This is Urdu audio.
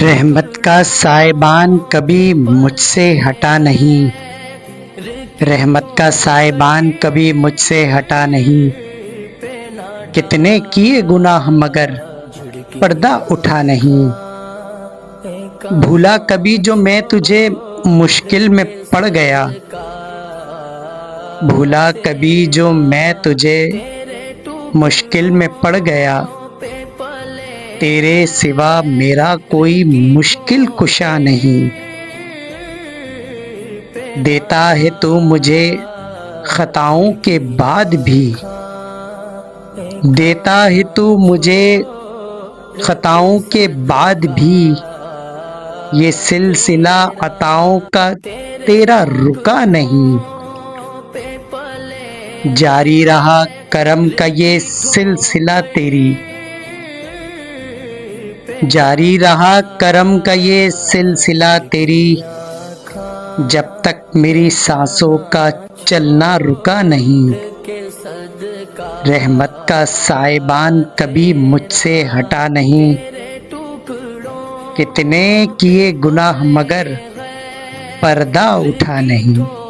رحمت کا سائبان کبھی مجھ سے ہٹا نہیں، رحمت کا سائبان کبھی مجھ سے ہٹا نہیں۔ کتنے کیے گناہ مگر پردہ اٹھا نہیں۔ بھولا کبھی جو میں تجھے مشکل میں پڑ گیا، بھولا کبھی جو میں تجھے مشکل میں پڑ گیا۔ تیرے سوا میرا کوئی مشکل کشا نہیں۔ دیتا ہے تو مجھے خطاؤں کے بعد بھی، دیتا ہے تو مجھے خطاؤں کے بعد بھی۔ یہ سلسلہ عطاؤں کا تیرا رکا نہیں۔ جاری رہا کرم کا یہ سلسلہ تیری، جاری رہا کرم کا یہ سلسلہ تیری۔ جب تک میری سانسوں کا چلنا رکا نہیں۔ رحمت کا سائبان کبھی مجھ سے ہٹا نہیں۔ کتنے کیے گناہ مگر پردہ اٹھا نہیں۔